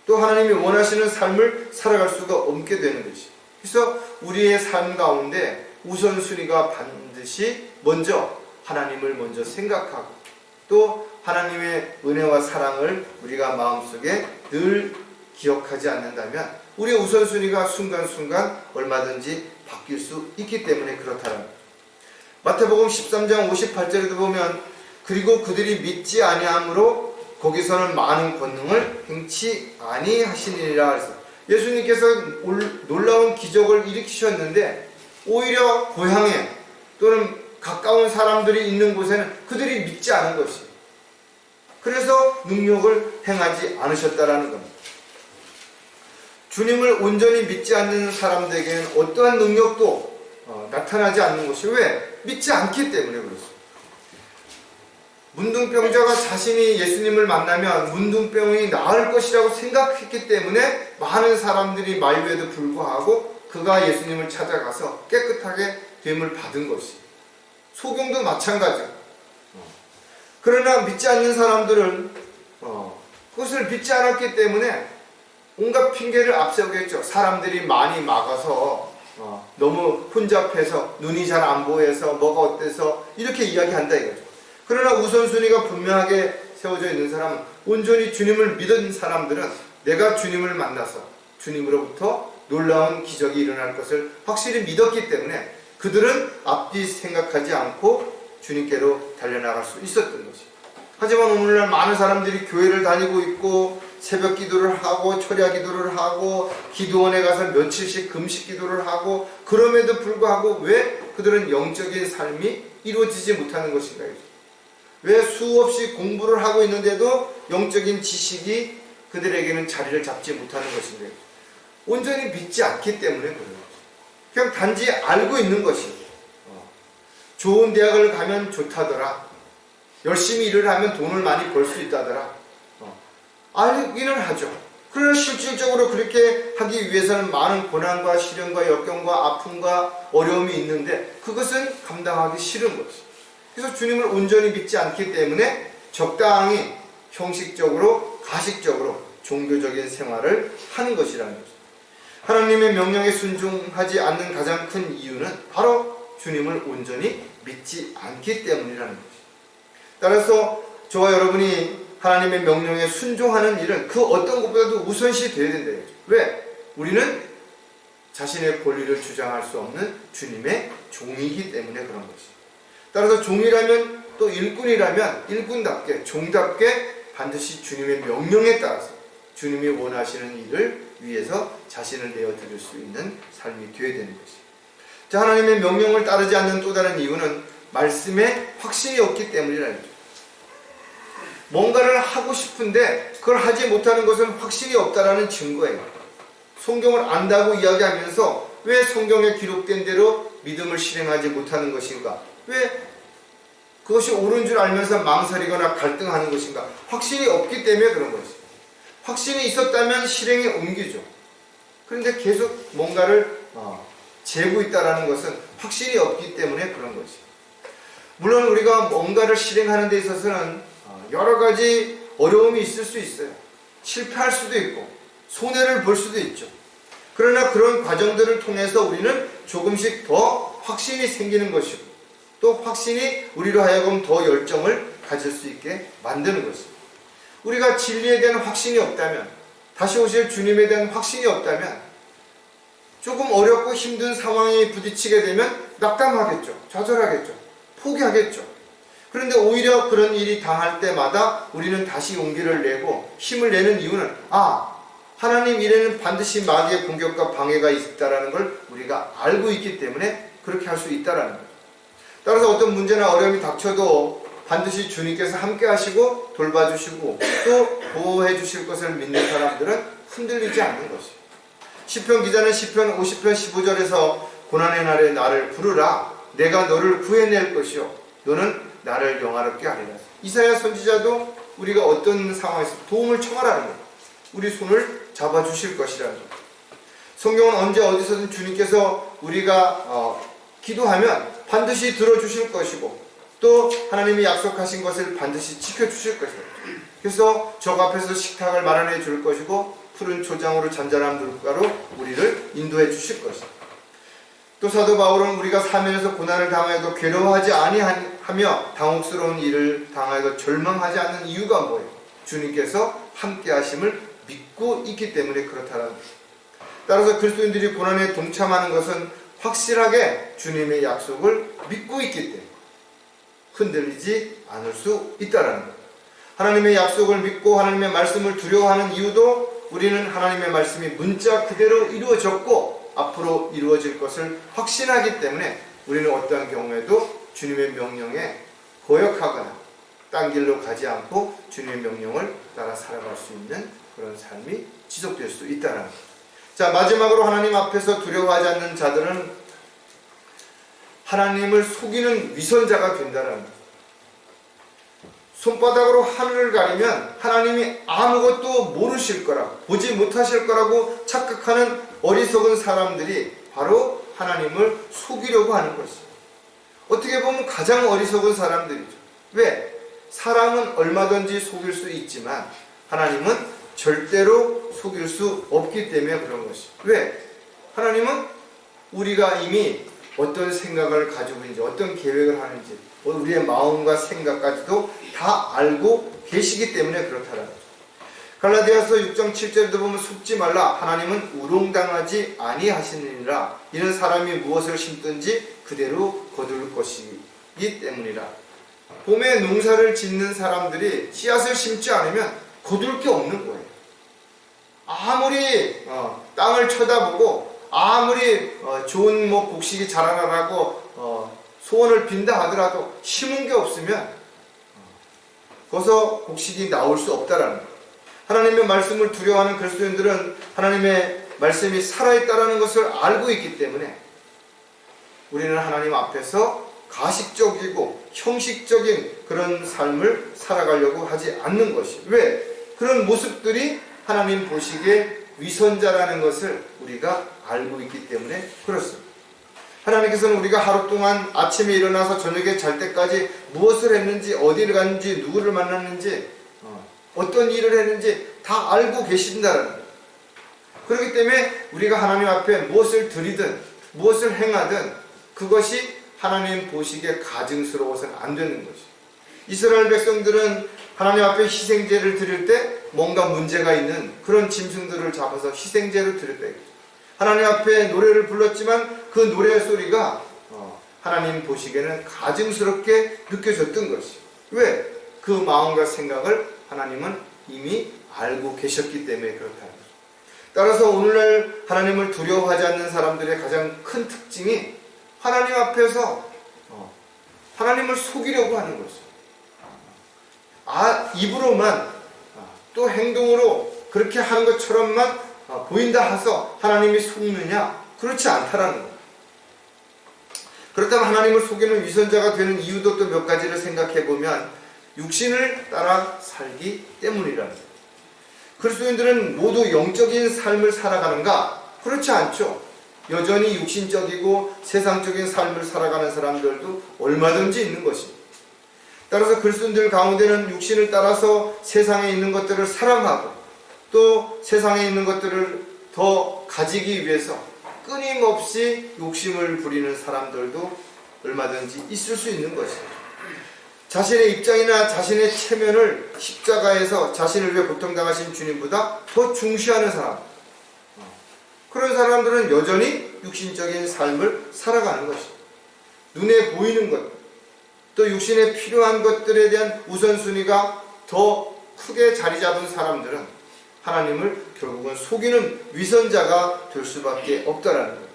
Speaker 1: 또 하나님이 원하시는 삶을 살아갈 수가 없게 되는 것이죠. 그래서 우리의 삶 가운데 우선순위가 반드시 먼저 하나님을 먼저 생각하고 또 하나님의 은혜와 사랑을 우리가 마음속에 늘 기억하지 않는다면 우리의 우선순위가 순간순간 얼마든지 바뀔 수 있기 때문에 그렇다는 거죠. 마태복음 13장 58절에도 보면 그리고 그들이 믿지 아니함으로 거기서는 많은 권능을 행치 아니하시니라 그래서 예수님께서 놀라운 기적을 일으키셨는데 오히려 고향에 또는 가까운 사람들이 있는 곳에는 그들이 믿지 않은 것이 그래서 능력을 행하지 않으셨다라는 겁니다. 주님을 온전히 믿지 않는 사람들에게는 어떠한 능력도 나타나지 않는 것이 왜? 믿지 않기 때문에 그렇습니다. 문둥병자가 자신이 예수님을 만나면 문둥병이 나을 것이라고 생각했기 때문에 많은 사람들이 만류에도 불구하고 그가 예수님을 찾아가서 깨끗하게 됨을 받은 것이 소경도 마찬가지예요. 그러나 믿지 않는 사람들은 그것을 믿지 않았기 때문에 온갖 핑계를 앞세우겠죠. 사람들이 많이 막아서 너무 혼잡해서 눈이 잘 안 보여서 뭐가 어때서 이렇게 이야기한다 이거죠. 그러나 우선순위가 분명하게 세워져 있는 사람은 온전히 주님을 믿은 사람들은 내가 주님을 만나서 주님으로부터 놀라운 기적이 일어날 것을 확실히 믿었기 때문에 그들은 앞뒤 생각하지 않고 주님께로 달려나갈 수 있었던 것이죠. 하지만 오늘날 많은 사람들이 교회를 다니고 있고 새벽 기도를 하고 철야 기도를 하고 기도원에 가서 며칠씩 금식 기도를 하고 그럼에도 불구하고 왜 그들은 영적인 삶이 이루어지지 못하는 것인가요? 왜 수없이 공부를 하고 있는데도 영적인 지식이 그들에게는 자리를 잡지 못하는 것인가요? 온전히 믿지 않기 때문에 그런 거죠. 그냥 단지 알고 있는 것이에요. 좋은 대학을 가면 좋다더라. 열심히 일을 하면 돈을 많이 벌 수 있다더라. 알기는 하죠. 그러나 실질적으로 그렇게 하기 위해서는 많은 고난과 시련과 역경과 아픔과 어려움이 있는데 그것은 감당하기 싫은 것이죠. 그래서 주님을 온전히 믿지 않기 때문에 적당히 형식적으로 가식적으로 종교적인 생활을 하는 것이라는 거죠. 하나님의 명령에 순종하지 않는 가장 큰 이유는 바로 주님을 온전히 믿지 않기 때문이라는 것이죠. 따라서 저와 여러분이 하나님의 명령에 순종하는 일은 그 어떤 것보다도 우선시 되어야 된다. 왜? 우리는 자신의 권리를 주장할 수 없는 주님의 종이기 때문에 그런 것이죠. 따라서 종이라면 또 일꾼이라면 일꾼답게 종답게 반드시 주님의 명령에 따라서 주님이 원하시는 일을 위해서 자신을 내어드릴 수 있는 삶이 되어야 되는 것이에요. 자, 하나님의 명령을 따르지 않는 또 다른 이유는 말씀에 확신이 없기 때문이라는 거죠. 뭔가를 하고 싶은데 그걸 하지 못하는 것은 확신이 없다라는 증거예요. 성경을 안다고 이야기하면서 왜 성경에 기록된 대로 믿음을 실행하지 못하는 것인가? 왜 그것이 옳은 줄 알면서 망설이거나 갈등하는 것인가? 확신이 없기 때문에 그런 것이죠. 확신이 있었다면 실행에 옮기죠. 그런데 계속 뭔가를 재고 있다는 것은 확신이 없기 때문에 그런 것이죠. 물론 우리가 뭔가를 실행하는 데 있어서는 여러 가지 어려움이 있을 수 있어요. 실패할 수도 있고 손해를 볼 수도 있죠. 그러나 그런 과정들을 통해서 우리는 조금씩 더 확신이 생기는 것이고 또 확신이 우리로 하여금 더 열정을 가질 수 있게 만드는 것입니다. 우리가 진리에 대한 확신이 없다면, 다시 오실 주님에 대한 확신이 없다면 조금 어렵고 힘든 상황에 부딪히게 되면 낙담하겠죠. 좌절하겠죠. 포기하겠죠. 그런데 오히려 그런 일이 당할 때마다 우리는 다시 용기를 내고 힘을 내는 이유는 하나님 일에는 반드시 마귀의 공격과 방해가 있다는 걸 우리가 알고 있기 때문에 그렇게 할 수 있다는 거죠. 따라서 어떤 문제나 어려움이 닥쳐도 반드시 주님께서 함께 하시고 돌봐주시고 또 보호해 주실 것을 믿는 사람들은 흔들리지 않는 것이에요. 시편 기자는 시편 50편 15절에서 고난의 날에 나를 부르라. 내가 너를 구해낼 것이요 너는 나를 영화롭게 하리라. 이사야 선지자도 우리가 어떤 상황에서 도움을 청하라는 거예요. 우리 손을 잡아주실 것이라는 거예요. 성경은 언제 어디서든 주님께서 우리가 기도하면 반드시 들어주실 것이고 또 하나님이 약속하신 것을 반드시 지켜주실 것이에요. 그래서 적 앞에서 식탁을 마련해 줄 것이고 푸른 초장으로 잔잔한 물가로 우리를 인도해 주실 것이에요. 또 사도 바울은 우리가 사면에서 고난을 당하여도 괴로워하지 아니하며 당혹스러운 일을 당하여도 절망하지 않는 이유가 뭐예요? 주님께서 함께 하심을 믿고 있기 때문에 그렇다는 거예요. 따라서 그리스도인들이 고난에 동참하는 것은 확실하게 주님의 약속을 믿고 있기 때문에 흔들리지 않을 수 있다는 거예요. 하나님의 약속을 믿고 하나님의 말씀을 두려워하는 이유도 우리는 하나님의 말씀이 문자 그대로 이루어졌고 앞으로 이루어질 것을 확신하기 때문에 우리는 어떠한 경우에도 주님의 명령에 거역하거나 딴 길로 가지 않고 주님의 명령을 따라 살아갈 수 있는 그런 삶이 지속될 수 있다는 거예요. 자, 마지막으로 하나님 앞에서 두려워하지 않는 자들은 하나님을 속이는 위선자가 된다는 거예요. 손바닥으로 하늘을 가리면 하나님이 아무것도 모르실 거라, 보지 못하실 거라고 착각하는 어리석은 사람들이 바로 하나님을 속이려고 하는 것이죠. 어떻게 보면 가장 어리석은 사람들이죠. 왜? 사람은 얼마든지 속일 수 있지만 하나님은 절대로 속일 수 없기 때문에 그런 것이죠. 왜? 하나님은 우리가 이미 어떤 생각을 가지고 있는지, 어떤 계획을 하는지, 우리의 마음과 생각까지도 다 알고 계시기 때문에 그렇다는 거죠. 갈라디아서 6장 7절에도 보면 속지 말라. 하나님은 우롱당하지 아니하시느니라. 이런 사람이 무엇을 심든지 그대로 거둘 것이기 때문이라. 봄에 농사를 짓는 사람들이 씨앗을 심지 않으면 거둘 게 없는 거예요. 아무리 땅을 쳐다보고 아무리 좋은 곡식이 자라나라고 소원을 빈다 하더라도 심은 게 없으면 거기서 곡식이 나올 수 없다라는 거예요. 하나님의 말씀을 두려워하는 그리스도인들은 하나님의 말씀이 살아있다는 것을 알고 있기 때문에 우리는 하나님 앞에서 가식적이고 형식적인 그런 삶을 살아가려고 하지 않는 것이에요. 왜? 그런 모습들이 하나님 보시기에 위선자라는 것을 우리가 알고 있기 때문에 그렇습니다. 하나님께서는 우리가 하루 동안 아침에 일어나서 저녁에 잘 때까지 무엇을 했는지, 어디를 갔는지, 누구를 만났는지, 어떤 일을 했는지 다 알고 계신다는 거예요. 그렇기 때문에 우리가 하나님 앞에 무엇을 드리든 무엇을 행하든 그것이 하나님 보시기에 가증스러워서는 안 되는 것이에요. 이스라엘 백성들은 하나님 앞에 희생제를 드릴 때 뭔가 문제가 있는 그런 짐승들을 잡아서 희생제를 드렸다. 하나님 앞에 노래를 불렀지만 그 노래 소리가 하나님 보시기에는 가증스럽게 느껴졌던 것이에요. 왜? 그 마음과 생각을 하나님은 이미 알고 계셨기 때문에 그렇다는 거죠. 따라서 오늘날 하나님을 두려워하지 않는 사람들의 가장 큰 특징이 하나님 앞에서 하나님을 속이려고 하는 거죠. 입으로만 또 행동으로 그렇게 하는 것처럼만 보인다 해서 하나님이 속느냐? 그렇지 않다라는 거예요. 그렇다면 하나님을 속이는 위선자가 되는 이유도 또 몇 가지를 생각해 보면 육신을 따라 살기 때문이라는 거예요. 그리스도인들은 모두 영적인 삶을 살아가는가? 그렇지 않죠. 여전히 육신적이고 세상적인 삶을 살아가는 사람들도 얼마든지 있는 것입니다. 따라서 그리스도인들 가운데는 육신을 따라서 세상에 있는 것들을 사랑하고 또 세상에 있는 것들을 더 가지기 위해서 끊임없이 욕심을 부리는 사람들도 얼마든지 있을 수 있는 것입니다. 자신의 입장이나 자신의 체면을 십자가에서 자신을 위해 고통당하신 주님보다 더 중시하는 사람, 그런 사람들은 여전히 육신적인 삶을 살아가는 것입니다. 눈에 보이는 것, 또 육신에 필요한 것들에 대한 우선순위가 더 크게 자리 잡은 사람들은 하나님을 결국은 속이는 위선자가 될 수밖에 없다라는 거예요.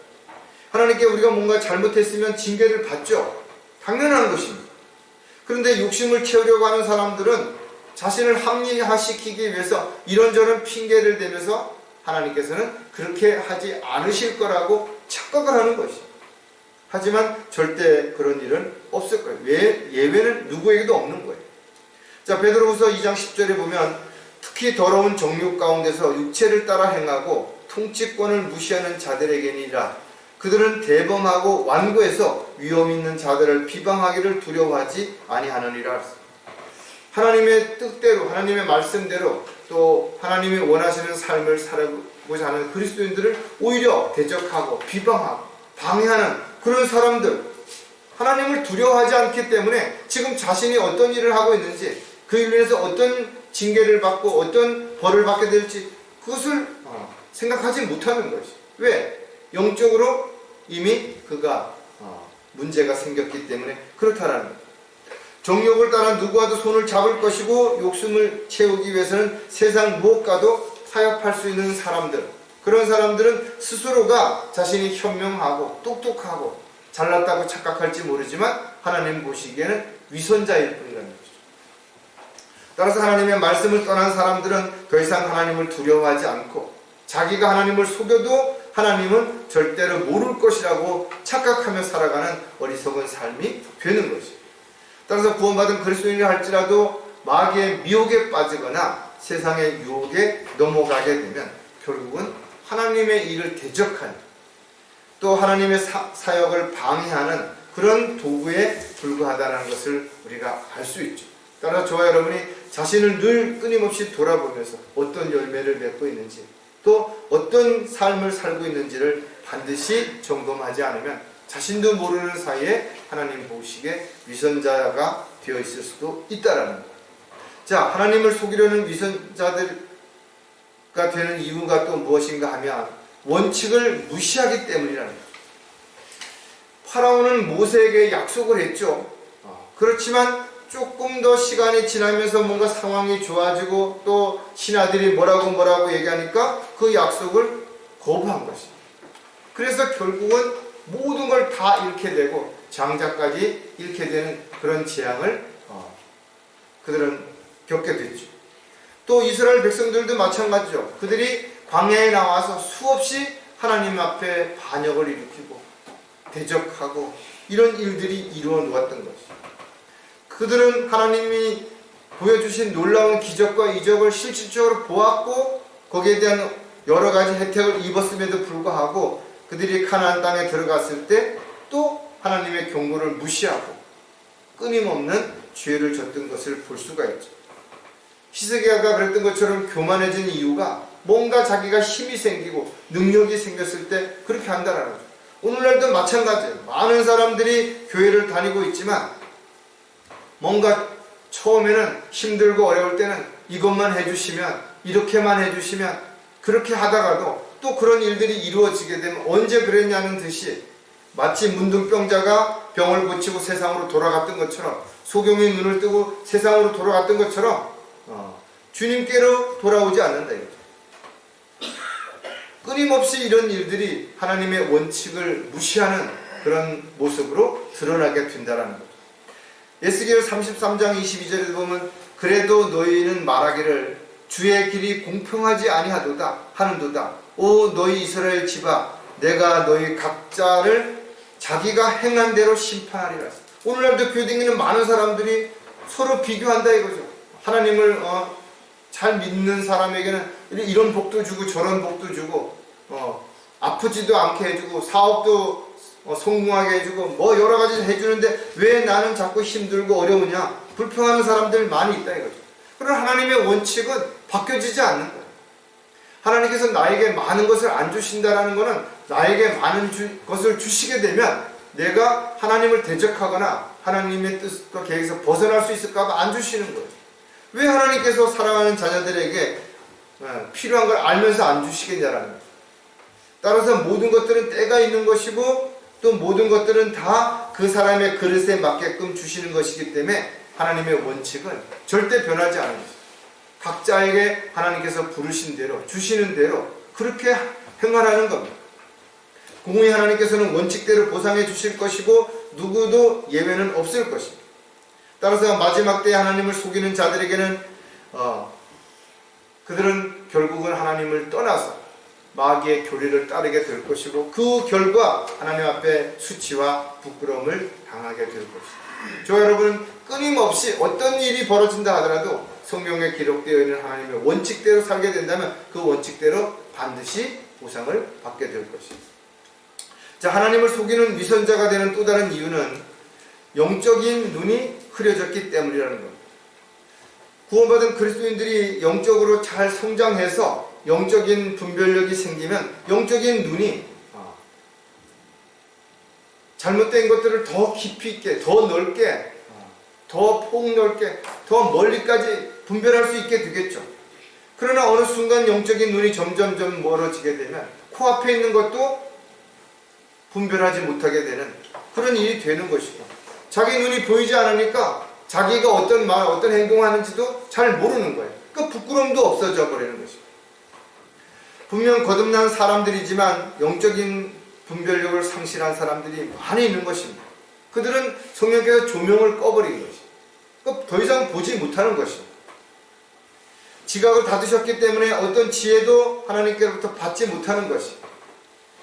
Speaker 1: 하나님께 우리가 뭔가 잘못했으면 징계를 받죠. 당연한 것입니다. 그런데 욕심을 채우려고 하는 사람들은 자신을 합리화시키기 위해서 이런저런 핑계를 대면서 하나님께서는 그렇게 하지 않으실 거라고 착각을 하는 것이죠. 하지만 절대 그런 일은 없을 거예요. 예외는 누구에게도 없는 거예요. 자, 베드로후서 2장 10절에 보면 특히 더러운 정욕 가운데서 육체를 따라 행하고 통치권을 무시하는 자들에게니라. 그들은 대범하고 완고해서 위험 있는 자들을 비방하기를 두려워하지 아니하느니라. 하나님의 뜻대로, 하나님의 말씀대로 또 하나님이 원하시는 삶을 살아보자 하는 그리스도인들을 오히려 대적하고 비방하고 방해하는 그런 사람들, 하나님을 두려워하지 않기 때문에 지금 자신이 어떤 일을 하고 있는지, 그 일로 인해서 어떤 징계를 받고 어떤 벌을 받게 될지 그것을 생각하지 못하는 것이. 왜? 영적으로 이미 그가 문제가 생겼기 때문에 그렇다라는 거예요. 정욕을 따라 누구와도 손을 잡을 것이고 욕심을 채우기 위해서는 세상 무엇과도 타협할 수 있는 사람들, 그런 사람들은 스스로가 자신이 현명하고 똑똑하고 잘났다고 착각할지 모르지만 하나님 보시기에는 위선자일 뿐이라는 거죠. 따라서 하나님의 말씀을 떠난 사람들은 더 이상 하나님을 두려워하지 않고 자기가 하나님을 속여도 하나님은 절대로 모를 것이라고 착각하며 살아가는 어리석은 삶이 되는 것이죠. 따라서 구원받은 그리스도인이라 할지라도 마귀의 미혹에 빠지거나 세상의 유혹에 넘어가게 되면 결국은 하나님의 일을 대적하는, 또 하나님의 사역을 방해하는 그런 도구에 불과하다는 것을 우리가 알 수 있죠. 따라서 저와 여러분이 자신을 늘 끊임없이 돌아보면서 어떤 열매를 맺고 있는지, 또 어떤 삶을 살고 있는지를 반드시 점검하지 않으면 자신도 모르는 사이에 하나님 보시기에 위선자가 되어 있을 수도 있다라는 거예요. 자, 하나님을 속이려는 위선자들가 되는 이유가 또 무엇인가 하면 원칙을 무시하기 때문이라는 거예요. 파라오는 모세에게 약속을 했죠. 그렇지만 조금 더 시간이 지나면서 뭔가 상황이 좋아지고 또 신하들이 뭐라고 얘기하니까 그 약속을 거부한 것입니다. 그래서 결국은 모든 걸 다 잃게 되고 장자까지 잃게 되는 그런 재앙을 그들은 겪게 됐죠. 또 이스라엘 백성들도 마찬가지죠. 그들이 광야에 나와서 수없이 하나님 앞에 반역을 일으키고 대적하고 이런 일들이 이루어 놓았던 것이죠. 그들은 하나님이 보여주신 놀라운 기적과 이적을 실질적으로 보았고 거기에 대한 여러 가지 혜택을 입었음에도 불구하고 그들이 가나안 땅에 들어갔을 때 또 하나님의 경고를 무시하고 끊임없는 죄를 졌던 것을 볼 수가 있죠. 히스기야가 그랬던 것처럼 교만해진 이유가 뭔가 자기가 힘이 생기고 능력이 생겼을 때 그렇게 한다는 거죠. 오늘날도 마찬가지예요. 많은 사람들이 교회를 다니고 있지만 뭔가 처음에는 힘들고 어려울 때는 이것만 해주시면, 이렇게만 해주시면, 그렇게 하다가도 또 그런 일들이 이루어지게 되면 언제 그랬냐는 듯이 마치 문둥병자가 병을 고치고 세상으로 돌아갔던 것처럼, 소경이 눈을 뜨고 세상으로 돌아갔던 것처럼 주님께로 돌아오지 않는다 이거죠. 끊임없이 이런 일들이 하나님의 원칙을 무시하는 그런 모습으로 드러나게 된다는 거죠. 에스겔 33장 22절에 보면 그래도 너희는 말하기를 주의 길이 공평하지 아니하도다 하는도다. 오 너희 이스라엘 집아 내가 너희 각자를 자기가 행한 대로 심판하리라. 오늘날도 교회 다니는 많은 사람들이 서로 비교한다 이거죠. 하나님을 잘 믿는 사람에게는 이런 복도 주고 저런 복도 주고 아프지도 않게 해주고 사업도 성공하게 해주고 뭐 여러 가지 해주는데 왜 나는 자꾸 힘들고 어려우냐, 불평하는 사람들 많이 있다 이거죠. 그러나 하나님의 원칙은 바뀌어지지 않는 거예요. 하나님께서 나에게 많은 것을 안 주신다라는 것은 나에게 많은 것을 주시게 되면 내가 하나님을 대적하거나 하나님의 뜻과 계획에서 벗어날 수 있을까 봐 안 주시는 거예요. 왜 하나님께서 사랑하는 자녀들에게 필요한 걸 알면서 안 주시겠냐라는 거예요. 따라서 모든 것들은 때가 있는 것이고 또 모든 것들은 다 그 사람의 그릇에 맞게끔 주시는 것이기 때문에 하나님의 원칙은 절대 변하지 않은 것입니다. 각자에게 하나님께서 부르신 대로 주시는 대로 그렇게 행하라는 겁니다. 공의 하나님께서는 원칙대로 보상해 주실 것이고 누구도 예외는 없을 것입니다. 따라서 마지막 때에 하나님을 속이는 자들에게는 그들은 결국은 하나님을 떠나서 마귀의 교리를 따르게 될 것이고 그 결과 하나님 앞에 수치와 부끄러움을 당하게 될 것입니다. 저 여러분 끊임없이 어떤 일이 벌어진다 하더라도 성경에 기록되어 있는 하나님의 원칙대로 살게 된다면 그 원칙대로 반드시 보상을 받게 될 것입니다. 자, 하나님을 속이는 위선자가 되는 또 다른 이유는 영적인 눈이 흐려졌기 때문이라는 겁니다. 구원받은 그리스도인들이 영적으로 잘 성장해서 영적인 분별력이 생기면 영적인 눈이 잘못된 것들을 더 깊이 있게, 더 넓게, 더 폭넓게, 더 멀리까지 분별할 수 있게 되겠죠. 그러나 어느 순간 영적인 눈이 점점 멀어지게 되면 코앞에 있는 것도 분별하지 못하게 되는 그런 일이 되는 것이고 자기 눈이 보이지 않으니까 자기가 어떤 말, 어떤 행동을 하는지도 잘 모르는 거예요. 그러니까 부끄러움도 없어져 버리는 것입니다. 분명 거듭난 사람들이지만 영적인 분별력을 상실한 사람들이 많이 있는 것입니다. 그들은 성령께서 조명을 꺼버린 것입니다. 그러니까 더 이상 보지 못하는 것입니다. 지각을 닫으셨기 때문에 어떤 지혜도 하나님께로부터 받지 못하는 것입니다.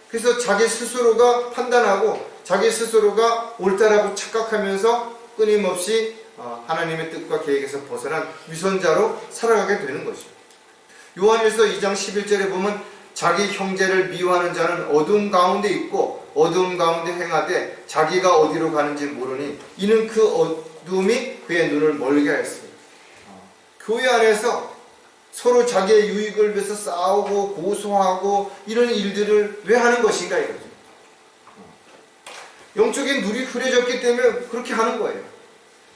Speaker 1: 그래서 자기 스스로가 판단하고 자기 스스로가 옳다라고 착각하면서 끊임없이 하나님의 뜻과 계획에서 벗어난 위선자로 살아가게 되는 것입니다. 요한일서 2장 11절에 보면 자기 형제를 미워하는 자는 어둠 가운데 있고 어둠 가운데 행하되 자기가 어디로 가는지 모르니 이는 그 어둠이 그의 눈을 멀게 하였습니다. 교회 안에서 서로 자기의 유익을 위해서 싸우고 고소하고 이런 일들을 왜 하는 것인가 이거죠. 영적인 눈이 흐려졌기 때문에 그렇게 하는 거예요.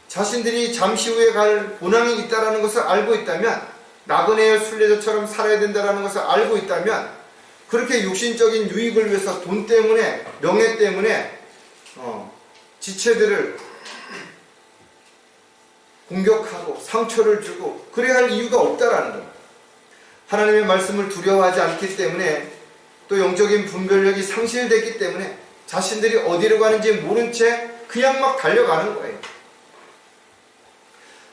Speaker 1: 자신들이 잠시 후에 갈 본향이 있다는 것을 알고 있다면 나그네의 순례자처럼 살아야 된다는 것을 알고 있다면 그렇게 육신적인 유익을 위해서 돈 때문에 명예 때문에 지체들을 공격하고 상처를 주고 그래야 할 이유가 없다라는 겁니다. 하나님의 말씀을 두려워하지 않기 때문에 또 영적인 분별력이 상실됐기 때문에 자신들이 어디로 가는지 모른 채 그냥 막 달려가는 거예요.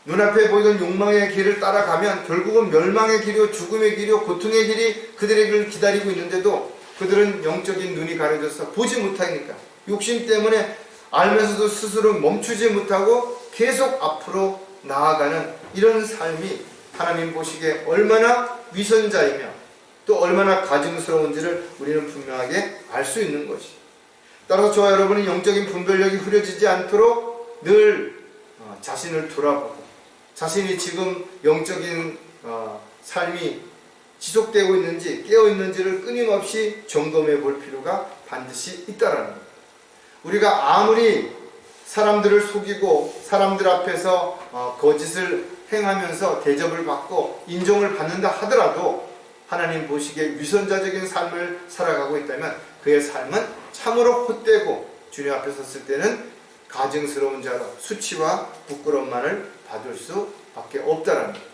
Speaker 1: 눈앞에 보이던 욕망의 길을 따라가면 결국은 멸망의 길이요 죽음의 길이요 고통의 길이 그들에게 기다리고 있는데도 그들은 영적인 눈이 가려져서 보지 못하니까 욕심 때문에 알면서도 스스로 멈추지 못하고 계속 앞으로 나아가는 이런 삶이 하나님 보시기에 얼마나 위선자이며 또 얼마나 가증스러운지를 우리는 분명하게 알 수 있는 것이. 따라서 저와 여러분은 영적인 분별력이 흐려지지 않도록 늘 자신을 돌아보고 자신이 지금 영적인 삶이 지속되고 있는지 깨어있는지를 끊임없이 점검해 볼 필요가 반드시 있다라는 겁니다. 우리가 아무리 사람들을 속이고 사람들 앞에서 거짓을 행하면서 대접을 받고 인정을 받는다 하더라도 하나님 보시기에 위선자적인 삶을 살아가고 있다면 그의 삶은 참으로 헛되고 주님 앞에 섰을 때는 가증스러운 자로 수치와 부끄러움만을 받을 수밖에 없다라는 거예요.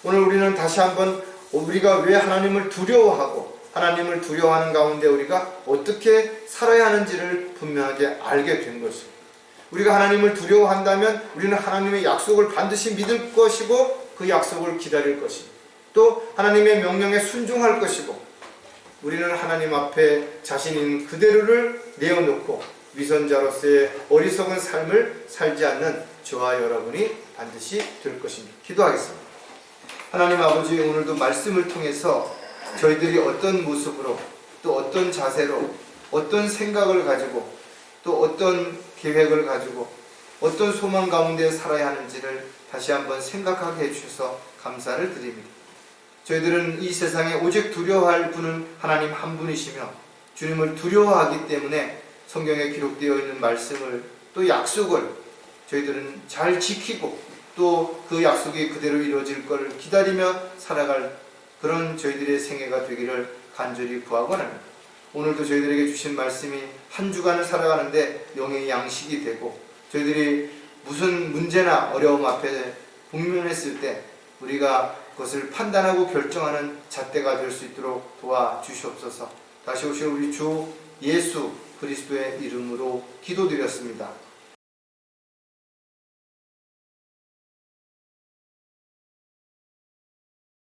Speaker 1: 오늘 우리는 다시 한번 우리가 왜 하나님을 두려워하고 하나님을 두려워하는 가운데 우리가 어떻게 살아야 하는지를 분명하게 알게 된 것입니다. 우리가 하나님을 두려워한다면 우리는 하나님의 약속을 반드시 믿을 것이고 그 약속을 기다릴 것입니다. 또 하나님의 명령에 순종할 것이고 우리는 하나님 앞에 자신인 그대로를 내어놓고 위선자로서의 어리석은 삶을 살지 않는 저와 여러분이 반드시 될 것입니다. 기도하겠습니다. 하나님 아버지, 오늘도 말씀을 통해서 저희들이 어떤 모습으로 또 어떤 자세로 어떤 생각을 가지고 또 어떤 계획을 가지고 어떤 소망 가운데 살아야 하는지를 다시 한번 생각하게 해주셔서 감사를 드립니다. 저희들은 이 세상에 오직 두려워할 분은 하나님 한 분이시며 주님을 두려워하기 때문에 성경에 기록되어 있는 말씀을 또 약속을 저희들은 잘 지키고 또 그 약속이 그대로 이루어질 것을 기다리며 살아갈 그런 저희들의 생애가 되기를 간절히 구하고는 오늘도 저희들에게 주신 말씀이 한 주간을 살아가는데 영의 양식이 되고 저희들이 무슨 문제나 어려움 앞에 직면했을 때 우리가 그것을 판단하고 결정하는 잣대가 될 수 있도록 도와주시옵소서. 다시 오신 우리 주 예수 그리스도의 이름으로 기도드렸습니다.